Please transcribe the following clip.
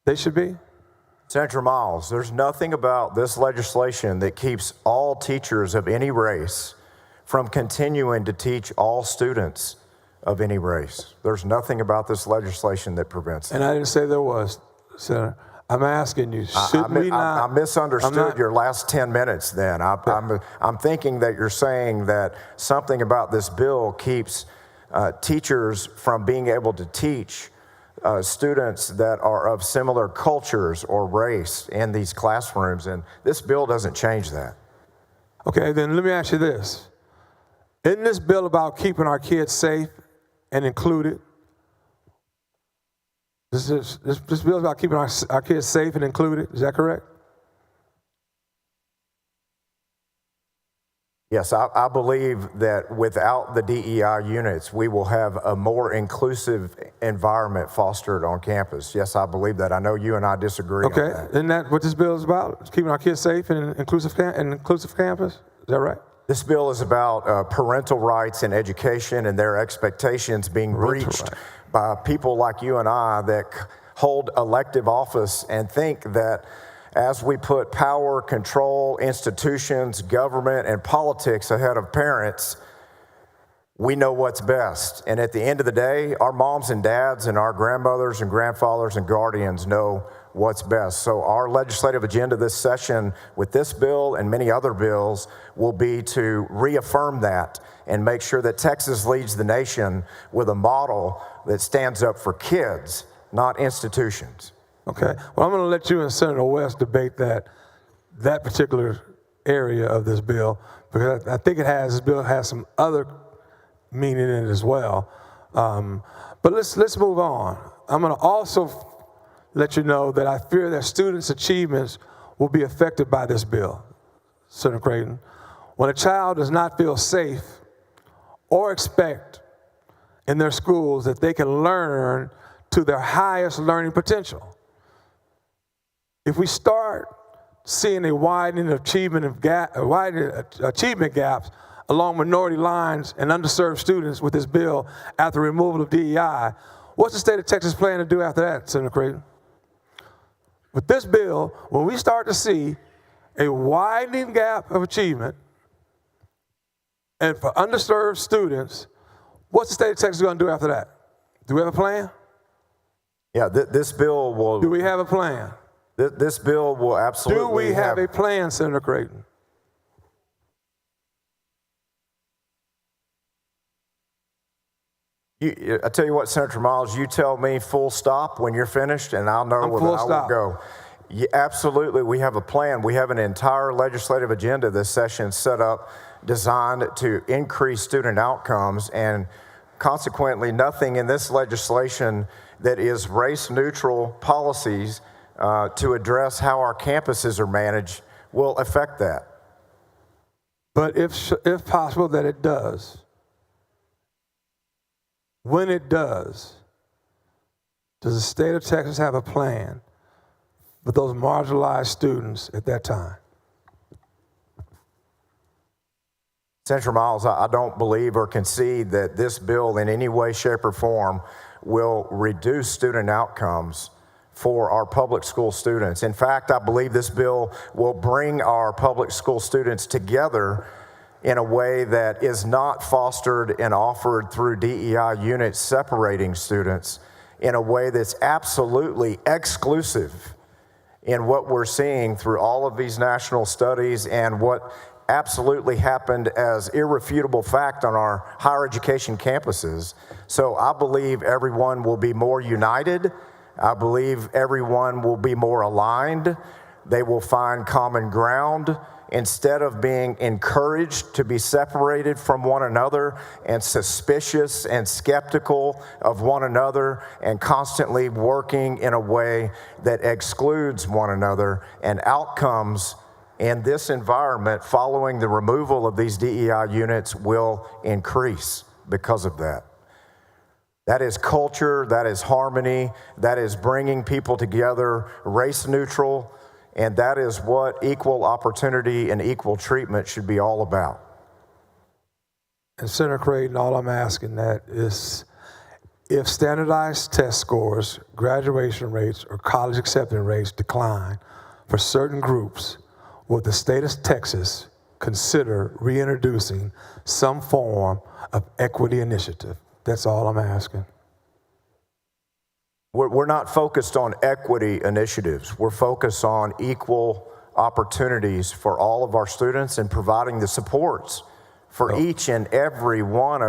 they should be? Senator Miles, there's nothing about this legislation that keeps all teachers of any race from continuing to teach all students of any race. There's nothing about this legislation that prevents that. And I didn't say there was, Senator. I'm asking you, should we not? I misunderstood your last 10 minutes then. I'm thinking that you're saying that something about this bill keeps teachers from being able to teach students that are of similar cultures or race in these classrooms, and this bill doesn't change that. Okay, then let me ask you this. Isn't this bill about keeping our kids safe and included? This bill is about keeping our kids safe and included. Is that correct? Yes, I believe that without the DEI units, we will have a more inclusive environment fostered on campus. Yes, I believe that. I know you and I disagree on that. Okay, isn't that what this bill is about? It's keeping our kids safe and inclusive campus? Is that right? This bill is about parental rights and education and their expectations being breached by people like you and I that hold elective office and think that as we put power, control, institutions, government, and politics ahead of parents, we know what's best. And at the end of the day, our moms and dads and our grandmothers and grandfathers and guardians know what's best. So our legislative agenda this session with this bill and many other bills will be to reaffirm that and make sure that Texas leads the nation with a model that stands up for kids, not institutions. Okay, well, I'm going to let you and Senator West debate that particular area of this bill, because I think this bill has some other meaning in it as well. But let's move on. I'm going to also let you know that I fear that students' achievements will be affected by this bill, Senator Creighton. When a child does not feel safe or expect in their schools that they can learn to their highest learning potential. If we start seeing a widening achievement gaps along minority lines and underserved students with this bill after removal of DEI, what's the state of Texas plan to do after that, Senator Creighton? With this bill, when we start to see a widening gap of achievement and for underserved students, what's the state of Texas going to do after that? Do we have a plan? Yeah, this bill will... Do we have a plan? This bill will absolutely Do we have a plan, Senator Creighton? I tell you what, Senator Miles, you tell me full stop when you're finished, and I'll know where I will go. Yeah, absolutely, we have a plan. We have an entire legislative agenda this session set up, designed to increase student outcomes, and consequently, nothing in this legislation that is race-neutral policies to address how our campuses are managed will affect that. But if possible that it does, when it does the state of Texas have a plan for those marginalized students at that time? Senator Miles, I don't believe or concede that this bill in any way, shape, or form will reduce student outcomes for our public school students. In fact, I believe this bill will bring our public school students together in a way that is not fostered and offered through DEI units separating students, in a way that's absolutely exclusive in what we're seeing through all of these national studies and what absolutely happened as irrefutable fact on our higher education campuses. So I believe everyone will be more united. I believe everyone will be more aligned. They will find common ground instead of being encouraged to be separated from one another and suspicious and skeptical of one another and constantly working in a way that excludes one another. And outcomes in this environment following the removal of these DEI units will increase because of that. That is culture, that is harmony, that is bringing people together, race neutral, and that is what equal opportunity and equal treatment should be all about. And Senator Creighton, all I'm asking that is, if standardized test scores, graduation rates, or college acceptance rates decline for certain groups, will the state of Texas consider reintroducing some form of equity initiative? That's all I'm asking. We're not focused on equity initiatives. We're focused on equal opportunities for all of our students and providing the supports for each and every one of